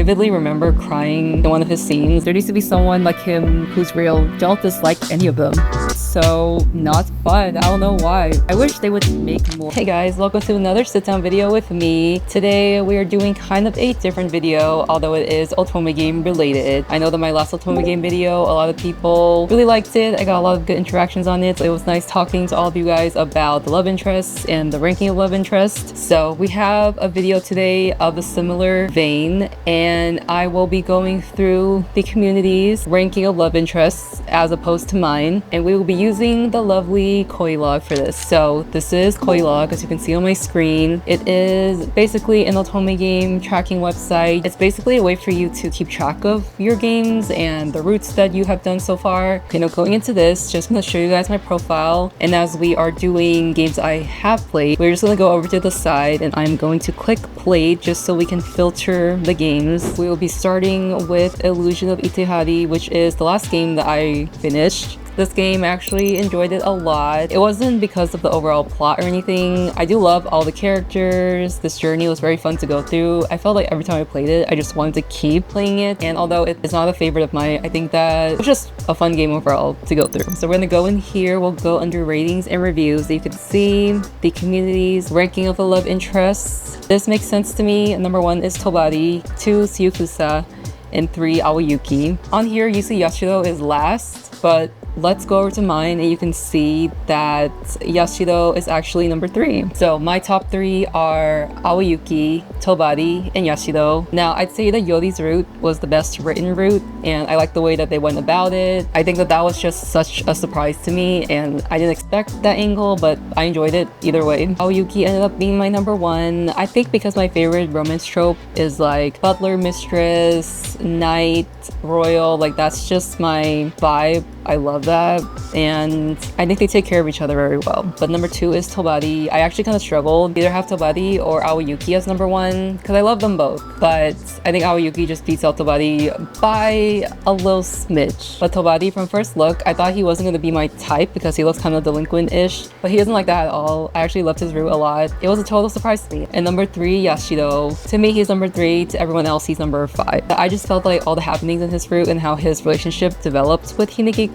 vividly remember crying in one of his scenes. There needs to be someone like him who's real. Don't dislike any of them. So not fun. I don't know why. I wish they would make more. Hey guys, welcome to another sit-down video with me. Today we are doing kind of a different video, although it is otome game related. I know that my last otome game video, a lot of people really liked it. I got a lot of good interactions on it, so it was nice talking to all of you guys about the love interests and the ranking of love interest. So we have a video today of a similar vein, and I will be going through the community's ranking of love interests as opposed to mine, and we will be using the lovely koilog for this. So this is koilog, as you can see on my screen. It is basically an otome game tracking website. It's basically a way for you to keep track of your games and the routes that you have done so far. You know, going into this, just gonna show you guys my profile, and as we are doing games I have played, we're just gonna go over to the side and I'm going to click play just so we can filter the games. We will be starting with Illusion of Itehari, which is the last game that I finished. This game, I actually enjoyed it a lot. It wasn't because of the overall plot or anything. I do love all the characters. This journey was very fun to go through. I felt like every time I played it, I just wanted to keep playing it. And although it's not a favorite of mine, I think that it was just a fun game overall to go through. So we're gonna go in here. We'll go under ratings and reviews. So you can see the community's ranking of the love interests. This makes sense to me. Number 1 is Tobari, 2 Suyukusa, and 3 Aoyuki. On here, you see Yashiro is last, but let's go over to mine and you can see that Yashiro is actually number 3. So my top 3 are Aoyuki, Tobari, and Yashiro. Now I'd say that Yori's route was the best written route, and I like the way that they went about it. I think that that was just such a surprise to me, and I didn't expect that angle, but I enjoyed it either way. Aoyuki ended up being my number 1. I think because my favorite romance trope is like butler, mistress, knight, royal. Like that's just my vibe. I love that, and I think they take care of each other very well. But number 2 is Tobari. I actually kind of struggled either have Tobari or Aoyuki as number 1 because I love them both, but I think Aoyuki just beats out Tobari by a little smidge. But Tobari, from first look, I thought he wasn't going to be my type because he looks kind of delinquent-ish, but he doesn't like that at all. I actually loved his route a lot. It was a total surprise to me. And number 3, Yashiro. To me, he's number 3. To everyone else, he's number 5. I just felt like all the happenings in his route and how his relationship developed with Hinekeki,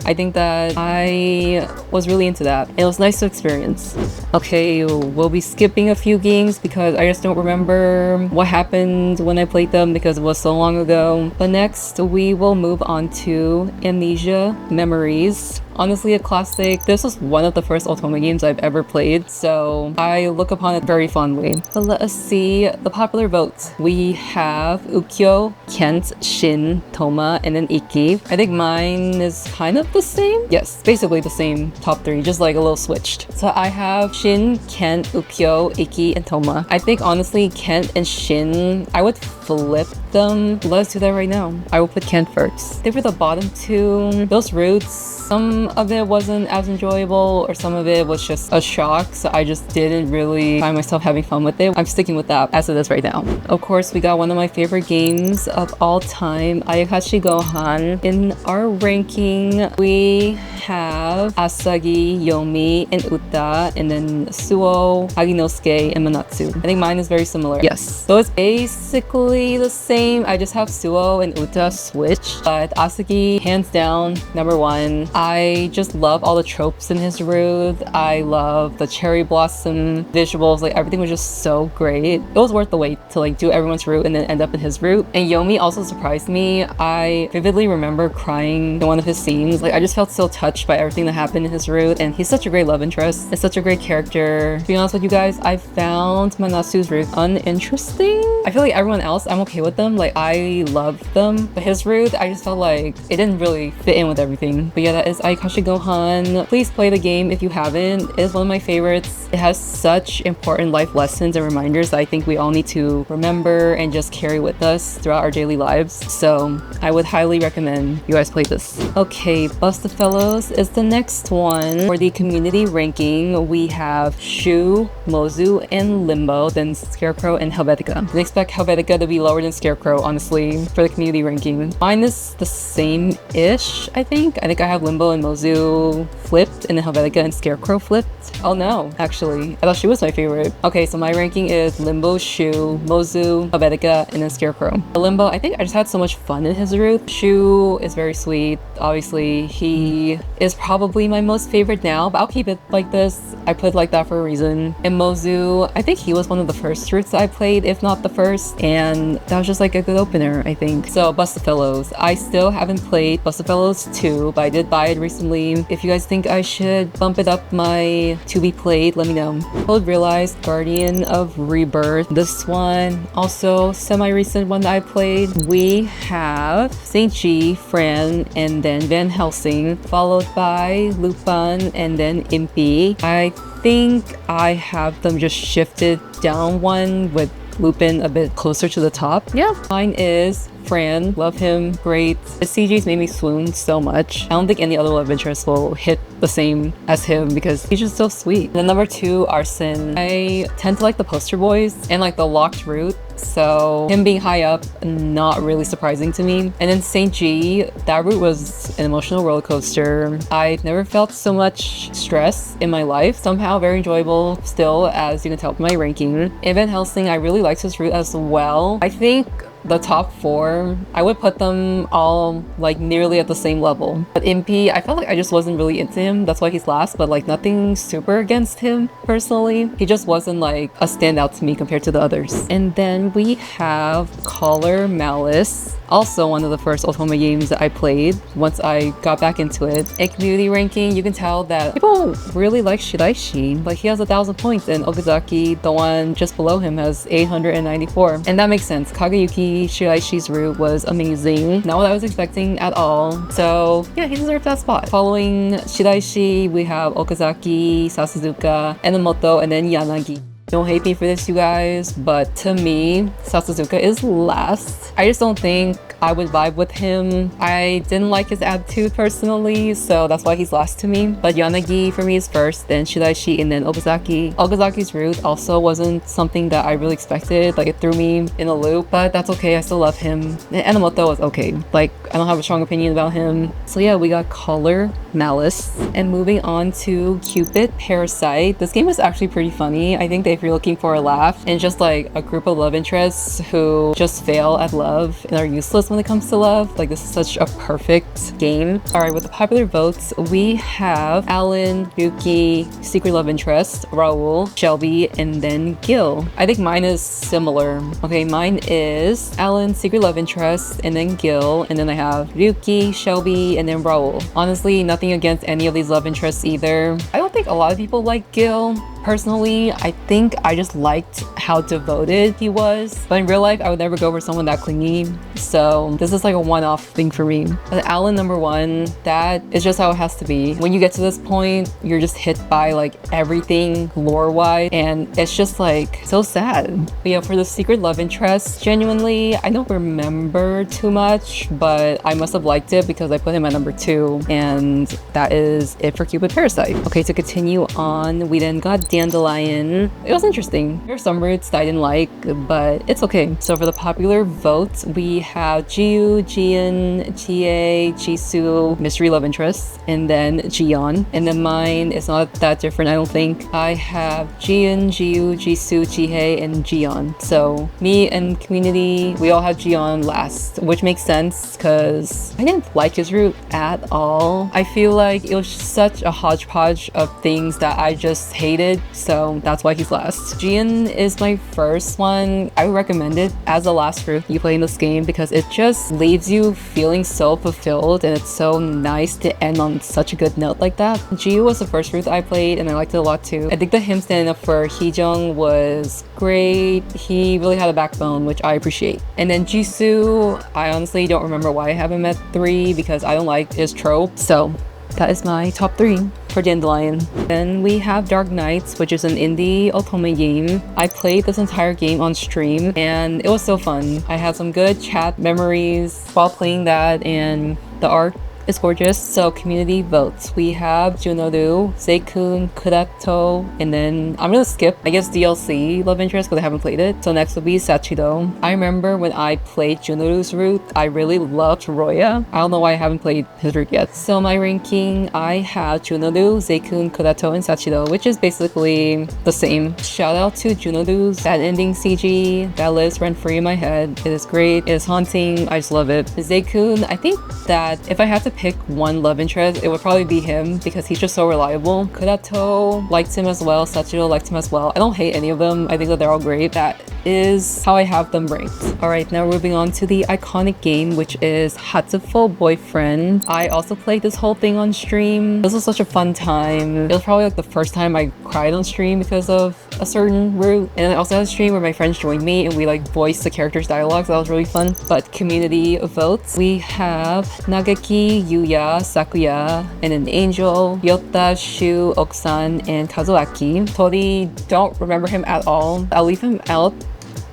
I think that I was really into that. It was nice to experience. Okay, we'll be skipping a few games because I just don't remember what happened when I played them because it was so long ago. But next, we will move on to Amnesia Memories. Honestly, a classic. This was one of the first otome games I've ever played, so I look upon it very fondly. But let us see the popular votes. We have Ukyo, Kent, Shin, Toma, and then Iki. I think mine is kind of the same. Yes, basically the same top 3, just like a little switched. So I have Shin, Kent, Ukyo, Iki, and Toma. I think honestly, Kent and Shin, I would flip them. Let's do that right now. I will put Kent first. They were the bottom 2. Those routes, some of it wasn't as enjoyable or some of it was just a shock, so I just didn't really find myself having fun with it. I'm sticking with that as it is right now. Of course, we got one of my favorite games of all time, Ayakashi Gohan. In our ranking, we have Asagi, Yomi, and Uta, and then Suo, Haginosuke, and Manatsu. I think mine is very similar. Yes, so it's basically the same. I just have Suo and Uta switched, but Asagi, hands down, number 1. I just love all the tropes in his route. I love the cherry blossom visuals. Like everything was just so great. It was worth the wait to like do everyone's route and then end up in his route. And Yomi also surprised me. I vividly remember crying in one of his scenes. Like I just felt so touched by everything that happened in his route, and he's such a great love interest. It's such a great character. To be honest with you guys, I found Manatsu's route uninteresting. I feel like everyone else, I'm okay with them. Like I loved them, but his route, I just felt like it didn't really fit in with everything. But yeah, that is Ayakashi Gohan. Please play the game if you haven't. It is one of my favorites. It has such important life lessons and reminders that I think we all need to remember and just carry with us throughout our daily lives. So I would highly recommend you guys play this. Okay, Busted Fellows is the next one. For the community ranking, we have Shu, Mozu, and Limbo, then Scarecrow and Helvetica. The next expect Helvetica to be lower than Scarecrow, honestly, for the community ranking. Mine is the same-ish, I think. I think I have Limbo and Mozu flipped, and then Helvetica and Scarecrow flipped. Oh no, actually, I thought Shu was my favorite. Okay, so my ranking is Limbo, Shu, Mozu, Helvetica, and then Scarecrow. Limbo, I think I just had so much fun in his route. Shu is very sweet. Obviously, he is probably my most favorite now, but I'll keep it like this. I put it like that for a reason. And Mozu, I think he was one of the first routes I played, if not the first, and that was just like a good opener, I think. So Bustafellows, I still haven't played Bustafellows 2, but I did buy it recently. If you guys think I should bump it up my to be played, let me know. Cold Realized, Guardian of Rebirth, this one also semi-recent one that I played. We have Saint G, Fran, and then Van Helsing, followed by Lupin and then Impy. I think I have them just shifted down one with Lupin a bit closer to the top. Yeah, mine is Fran. Love him. Great. The CG's made me swoon so much. I don't think any other love interest will hit the same as him because he's just so sweet. And then number 2, Arsene. I tend to like the poster boys and like the locked route. So him being high up, not really surprising to me. And then Saint G, that route was an emotional roller coaster. I've never felt so much stress in my life. Somehow very enjoyable still, as you can tell from my ranking. And Van Helsing, I really liked his route as well. I think the top 4, I would put them all like nearly at the same level. But Impy, I felt like I just wasn't really into him. That's why he's last, but like nothing super against him personally. He just wasn't like a standout to me compared to the others. And then we have Collar Malice. Also one of the first otome games that I played once I got back into it. In community ranking, you can tell that people really like Shiraishi. Like he has 1,000 points and Okazaki, the one just below him, has 894. And that makes sense. Kagayuki, Shiraishi's route was amazing. Not what I was expecting at all. So yeah, he deserved that spot. Following Shiraishi, we have Okazaki, Sasazuka, Enomoto, and then Yanagi. Don't hate me for this, you guys, but to me, Sasazuka is last. I just don't think I would vibe with him. I didn't like his attitude personally, so that's why he's last to me. But Yanagi for me is first, then Shiraishi, and then Okazaki. Okazaki's route also wasn't something that I really expected. Like, it threw me in a loop, but that's okay. I still love him. And Enomoto was okay. Like, I don't have a strong opinion about him. So yeah, we got Color Malice. And moving on to Cupid Parasite. This game was actually pretty funny. I think if you're looking for a laugh and just like a group of love interests who just fail at love and are useless when it comes to love, like this is such a perfect game. All right, with the popular votes, we have Alan, Yuki, Secret Love Interest, Raul, Shelby, and then Gil. I think mine is similar. Okay, mine is Alan, Secret Love Interest, and then Gil, and then I have Yuki, Shelby, and then Raul. Honestly, nothing against any of these love interests either. I don't think a lot of people like Gil. Personally, I think I just liked how devoted he was, but in real life, I would never go for someone that clingy. So this is like a one-off thing for me. But Alan number 1, that is just how it has to be. When you get to this point, you're just hit by like everything lore-wise, and it's just like so sad. But yeah, for the Secret Love Interest, genuinely, I don't remember too much, but I must have liked it because I put him at number 2, and that is it for Cupid Parasite. Okay, to continue on, we then got Dandelion. It was interesting. There are some routes that I didn't like, but it's okay. So for the popular votes, we have Jiu, Jian, Jie, Jisoo, Mystery Love Interest, and then Jiyeon. And then mine is not that different, I don't think. I have Jian, Jiu, Jisoo, Jihye, and Jiyeon. So me and community, we all have Jiyeon last, which makes sense because I didn't like his route at all. I feel like it was such a hodgepodge of things that I just hated. So that's why he's last. Jian is my first one. I would recommend it as the last route you play in this game because it just leaves you feeling so fulfilled, and it's so nice to end on such a good note like that. Jiu was the first route I played and I liked it a lot too. I think the him standing up for Heejung was great. He really had a backbone, which I appreciate. And then Jisoo, I honestly don't remember why I have him at 3 because I don't like his trope. So that is my top 3 for Dandelion. Then we have Dark Knights, which is an indie otome game. I played this entire game on stream and it was so fun. I had some good chat memories while playing that, and the art It's gorgeous. So community votes. We have Junoru, Seikun, Kurato, and then I'm gonna skip, I guess, DLC love interest because I haven't played it. So next will be Sachido. I remember when I played Junoru's route, I really loved Roya. I don't know why I haven't played his route yet. So my ranking, I have Junoru, Seikun, Kurato, and Sachido, which is basically the same. Shout out to Junoru's bad ending CG that lives rent-free in my head. It is great. It is haunting. I just love it. Seikun, I think that if I had to pick one love interest, it would probably be him because he's just so reliable. Kurato liked him as well. Sachido liked him as well. I don't hate any of them. I think that they're all great. That is how I have them ranked. Alright, now we're moving on to the iconic game, which is Hatoful Boyfriend. I also played this whole thing on stream. This was such a fun time. It was probably like the first time I cried on stream because of a certain route. And I also had a stream where my friends joined me and we like voiced the characters' dialogue, so that was really fun. But community votes, we have Nagaki, Yuya, Sakuya, and an Angel, Ryota, Shu, Oksan, and Kazuaki. Totally don't remember him at all. I'll leave him out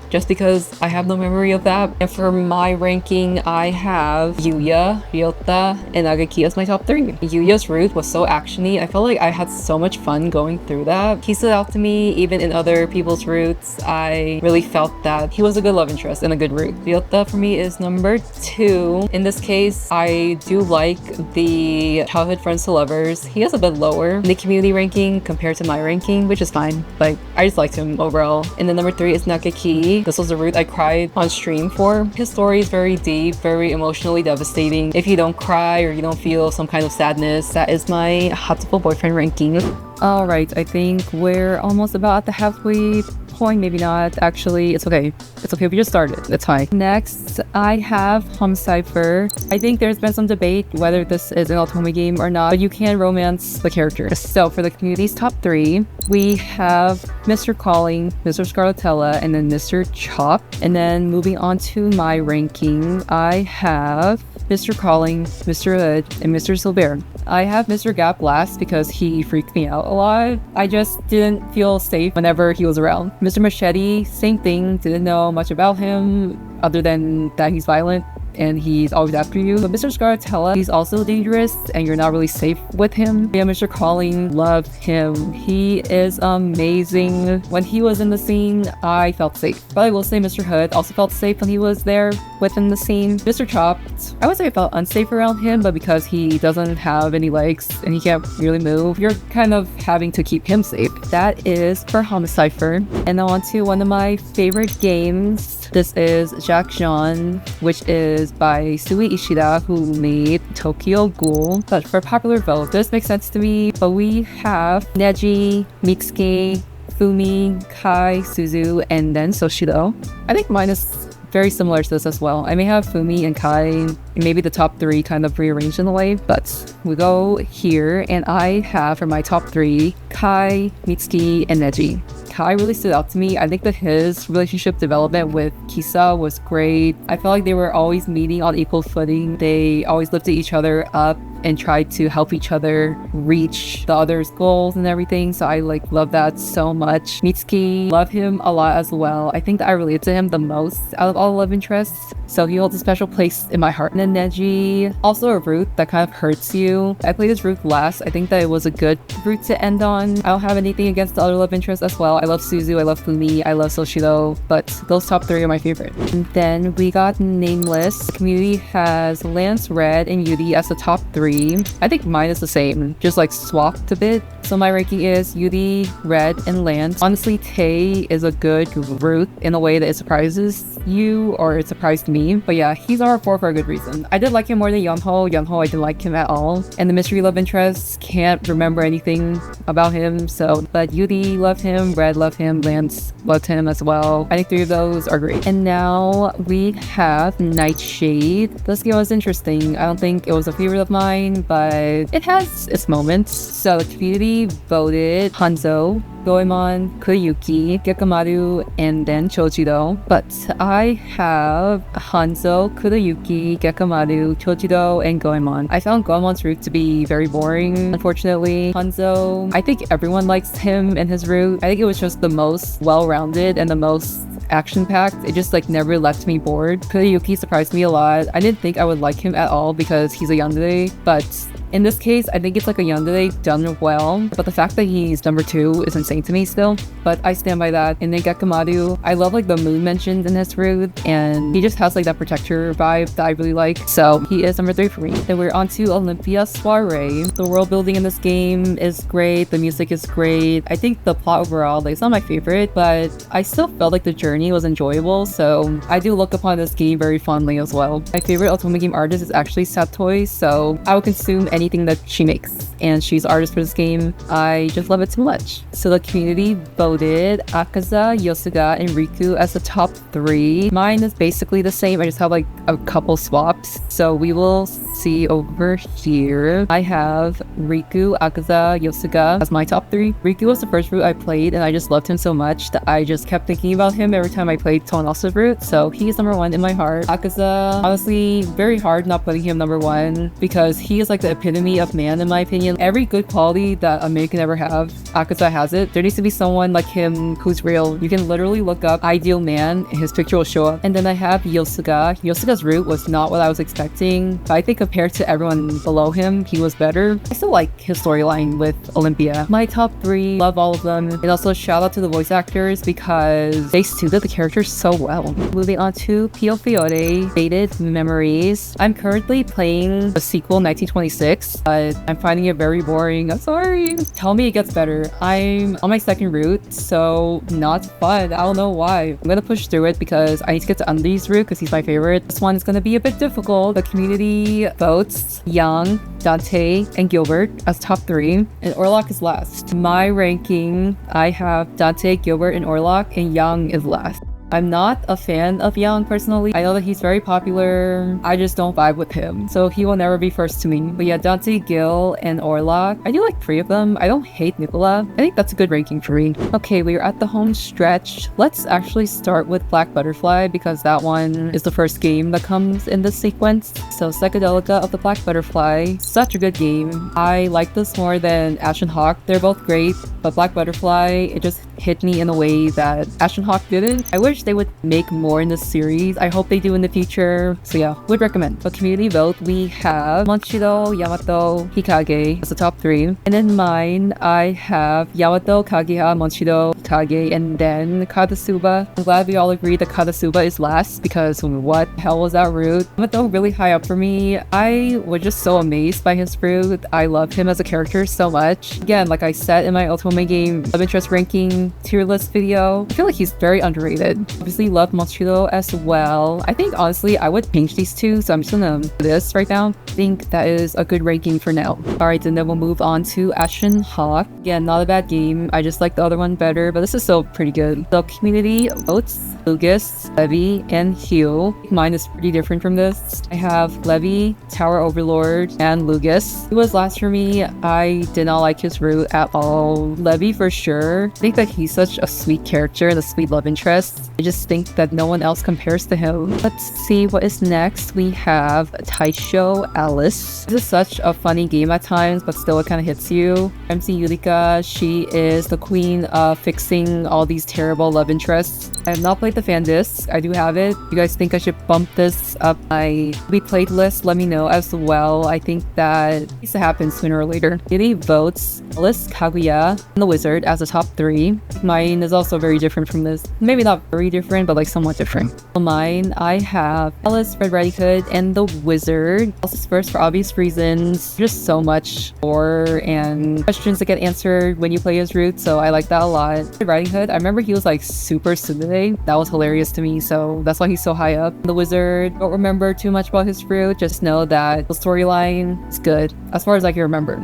just because I have no memory of that. And for my ranking, I have Yuya, Ryota, and Nagaki as my top 3. Yuya's route was so actiony. I felt like I had so much fun going through that. He stood out to me even in other people's routes. I really felt that he was a good love interest and a good route. Ryota for me is number 2. In this case, I do like the childhood friends to lovers. He is a bit lower in the community ranking compared to my ranking, which is fine, but I just liked him overall. And then number 3 is Nagaki. This was the route I cried on stream for. His story is very deep, very emotionally devastating. If you don't cry or you don't feel some kind of sadness, that is my Hatoful Boyfriend ranking. Alright, I think we're almost about at the halfway point. Maybe not. Actually, it's okay. It's okay if we just started. It's fine. Next, I have Cypher. I think there's been some debate whether this is an otome game or not, but you can romance the characters. So for the community's top 3, we have Mr. Calling, Mr. Scarlatella, and then Mr. Chop. And then moving on to my ranking, I have Mr. Calling, Mr. Hood, and Mr. Silver. I have Mr. Gap last because he freaked me out a lot. I just didn't feel safe whenever he was around. Mr. Machete, same thing, didn't know much about him other than that he's violent and he's always after you. But Mr. Scarlatella, he's also dangerous and you're not really safe with him. Yeah, Mr. Calling, love him. He is amazing. When he was in the scene, I felt safe. But I will say Mr. Hood also felt safe when he was there within the scene. Mr. Chopped, I would say I felt unsafe around him, but because he doesn't have any legs and he can't really move, you're kind of having to keep him safe. That is for Cypher. And now on to one of my favorite games. This is Jacques Jean, which is by Sui Ishida, who made Tokyo Ghoul. But for popular vote, this makes sense to me. But we have Neji, Mitsuki, Fumi, Kai, Suzu, and then Soshido. I think mine is very similar to this as well. I may have Fumi and Kai, maybe the top 3 kind of rearranged in a way, but we go here and I have for my top 3, Kai, Mitsuki, and Neji. Kai really stood out to me. I think that his relationship development with Kisa was great. I felt like they were always meeting on equal footing. They always lifted each other up and tried to help each other reach the other's goals and everything. So I love that so much. Mitsuki, love him a lot as well. I think that I relate to him the most out of all the love interests. So he holds a special place in my heart. And then Neji, also a route that kind of hurts you. I played this route last. I think that it was a good route to end on. I don't have anything against the other love interests as well. I love Suzu, I love Fumi, I love Soshido, but those top 3 are my favorite. And then we got Nameless. The community has Lance, Red, and Yuri as the top 3. I think mine is the same, just swapped a bit. So my ranking is Yuri, Red, and Lance. Honestly, Tae is a good route in a way that it surprises you, or it surprised me. But yeah, he's our 4 for a good reason. I did like him more than Yeonho. Yeonho, I didn't like him at all. And the mystery love interest, can't remember anything about him. So, but Yuri loved him, Red loved him, Lance loved him as well. I think 3 of those are great. And now we have Nightshade. This game was interesting. I don't think it was a favorite of mine, but it has its moments. So the community voted Hanzo, Goemon, Koyuki, Gekamaru, and then Chojiro. But I have Hanzo, Kurayuki, Gekamaru, Chojiro, and Goemon. I found Goemon's route to be very boring, unfortunately. Hanzo, I think everyone likes him and his route. I think it was just the most well-rounded and the most action-packed. It just like never left me bored. Kurayuki surprised me a lot. I didn't think I would like him at all because he's a yandere, but in this case, I think it's like a yandere done well, but the fact that he's number 2 is insane to me still, but I stand by that. And then Gekamaru, I love like the moon mentioned in his route, and he just has like that protector vibe that I really like, so he is number 3 for me. Then we're on to Olympia Soiree. The world building in this game is great, the music is great. I think the plot overall, like, it's not my favorite, but I still felt like the journey was enjoyable, so I do look upon this game very fondly as well. My favorite otome game artist is actually Satoi, so I will consume anything that she makes, and she's artist for this game. I just love it too much. So the community voted Akaza, Yosuga, and Riku as the top 3. Mine is basically the same, I just have like a couple swaps, so we will see over here. I have Riku, Akaza, Yosuga as my top 3. Riku was the first route I played, and I just loved him so much that I just kept thinking about him every time I played Tonosa's route, so he's number 1 in my heart. Akaza, honestly, very hard not putting him number 1 because he is like the epitome of man in my opinion. Every good quality that a man can ever have, Akaza has it. There needs to be someone like him who's real. You can literally look up ideal man and his picture will show up. And then I have Yosuga. Yosuga's route was not what I was expecting, but I think compared to everyone below him, he was better. I still like his storyline with Olympia. My top 3, love all of them. And also shout out to the voice actors because they suited the characters so well. Moving on to Pio Fiore, Faded Memories. I'm currently playing the sequel 1926, but I'm finding it very boring. I'm sorry. Tell me it gets better. I'm on my 2nd route, so not fun. I don't know why. I'm gonna push through it because I need to get to Undi's route because he's my favorite. This one is gonna be a bit difficult. The community votes Yang, Dante, and Gilbert as top 3, and Orlok is last. My ranking, I have Dante, Gilbert, and Orlok, and Yang is last. I'm not a fan of Yang personally. I know that he's very popular. I just don't vibe with him, so he will never be first to me. But yeah, Dante, Gil, and Orlok, I do like 3 of them. I don't hate Nicola. I think that's a good ranking for me. Okay, we're at the home stretch. Let's actually start with Black Butterfly because that one is the first game that comes in this sequence. So Psychedelica of the Black Butterfly, such a good game. I like this more than Ash and Hawk. They're both great, but Black Butterfly, it just hit me in a way that Ash and Hawk didn't. I wish they would make more in this series. I hope they do in the future. So yeah, would recommend. For community vote, we have Monshiro, Yamato, Hikage as the top 3. And in mine, I have Yamato, Kageha, Monshiro, Hikage, and then Kadasuba. I'm glad we all agree that Kadasuba is last because what the hell was that route? Yamato really high up for me. I was just so amazed by his route. I love him as a character so much. Again, like I said in my otome game love interest ranking tier list video, I feel like he's very underrated. Obviously love Monshiro as well. I think honestly I would change these 2, so I'm just gonna do this right now. I think that is a good ranking for now. Alright, and then we'll move on to Ashen Hawk. Again, not a bad game. I just like the other one better, but this is still pretty good. The community votes Lucas, Levy, and Hugh. Mine is pretty different from this. I have Levy, Tower Overlord, and Lucas. He was last for me. I did not like his route at all. Levy for sure. I think that he's such a sweet character and a sweet love interest. I just think that no one else compares to him. Let's see what is next. We have Taisho Alice. This is such a funny game at times, but still it kind of hits you. MC Yurika, she is the queen of fixing all these terrible love interests. I have not played the fan disc. I do have it. If you guys think I should bump this up my playlist, let me know as well. I think that needs to happen sooner or later. Kitty votes Alice, Kaguya, and the Wizard as the top 3. Mine is also very different from this. Maybe not very different, but like somewhat different. For mine, I have Alice, Red Riding Hood, and the Wizard. Alice's first for obvious reasons. Just so much lore and questions that get answered when you play his route, so I like that a lot. Red Riding Hood, I remember he was like super tsundere. That was hilarious to me, so that's why he's so high up. The Wizard, don't remember too much about his route, just know that the storyline is good as far as I can remember.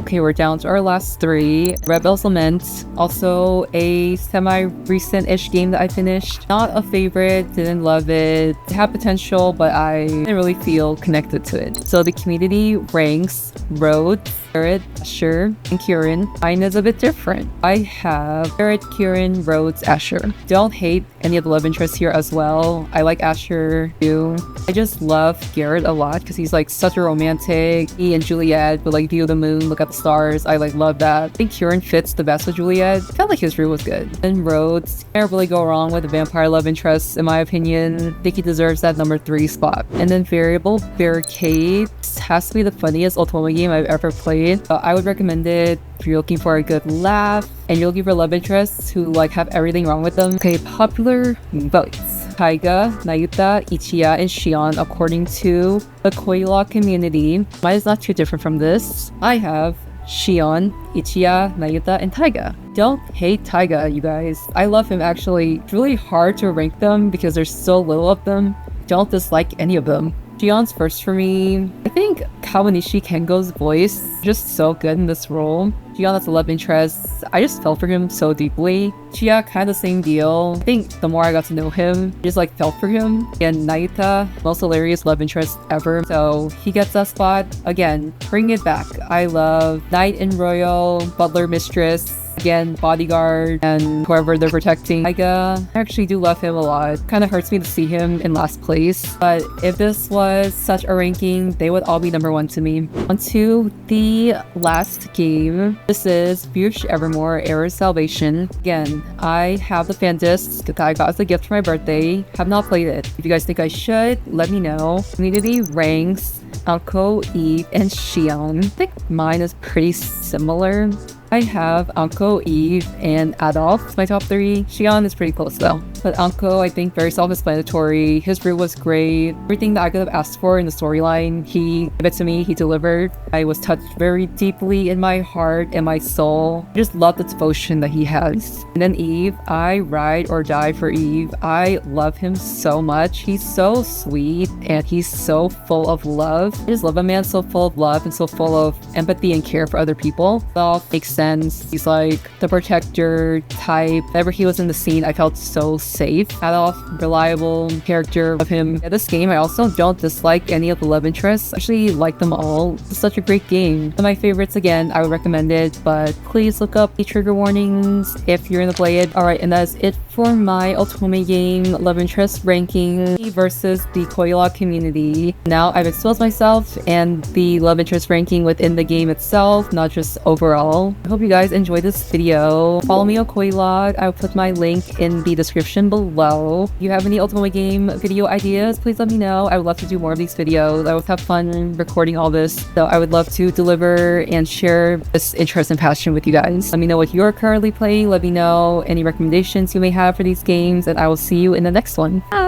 Okay, we're down to our last 3. Red Bell's Lament, also a semi-recent-ish game that I finished. Not a favorite, didn't love it. It had potential, but I didn't really feel connected to it. So the community ranks Rhodes, Barrett, Asher, and Kieran. Mine is a bit different. I have Barrett, Kieran, Rhodes, Asher. Don't hate any of the love interests here as well. I like Asher too. I just love Garrett a lot because he's like such a romantic. He and Juliet would like view the moon, look at the stars. I like love that. I think Kieran fits the best with Juliet. I felt like his route was good. And Rhodes, can't really go wrong with the vampire love interest in my opinion. I think he deserves that number 3 spot. And then Variable Barricades has to be the funniest otome game I've ever played. I would recommend it if you're looking for a good laugh and you're looking for love interests who like have everything wrong with them. Okay, popular votes. Taiga, Nayuta, Ichiya, and Shion according to the koilog community. Mine is not too different from this. I have Shion, Ichiya, Nayuta, and Taiga. Don't hate Taiga, you guys. I love him actually. It's really hard to rank them because there's so little of them. Don't dislike any of them. Shion's first for me. I think Kawanishi Kengo's voice is just so good in this role. Shion has a love interest. I just felt for him so deeply. Chia, kind of the same deal. I think the more I got to know him, I just like felt for him. And Naita, most hilarious love interest ever. So he gets that spot. Again, bring it back. I love Knight and Royal, Butler Mistress, again, bodyguard, and whoever they're protecting. Taiga, I actually do love him a lot. Kind of hurts me to see him in last place. But if this was such a ranking, they would all be number 1 to me. On to the last game. This is Fierce Evermore, Era's Salvation. Again, I have the fan disc that I got as a gift for my birthday. Have not played it. If you guys think I should, let me know. Community ranks Anko, Eve, and Shion. I think mine is pretty similar. I have Anko, Eve, and Adolf, my top 3. Shion is pretty close though. But Anko, I think, very self-explanatory. His route was great. Everything that I could have asked for in the storyline, he gave it to me, he delivered. I was touched very deeply in my heart and my soul. I just love the devotion that he has. And then Eve, I ride or die for Eve. I love him so much. He's so sweet and he's so full of love. I just love a man so full of love and so full of empathy and care for other people. It all makes sense. He's like the protector type. Whenever he was in the scene, I felt so safe. Adolf, reliable character of him. In this game, I also don't dislike any of the love interests. I actually like them all. It's such a great game. One of my favorites, again, I would recommend it, but please look up the trigger warnings if you're gonna play it. Alright, and that is it for my otome game love interest ranking versus the koilog community. Now I've exposed myself and the love interest ranking within the game itself, not just overall. I hope you guys enjoyed this video. Follow me on koilog. I'll put my link in the description below. If you have any otome game video ideas, please let me know. I would love to do more of these videos. I always have fun recording all this, so I would love to deliver and share this interest and passion with you guys. Let me know what you're currently playing. Let me know any recommendations you may have for these games, and I will see you in the next one. Bye!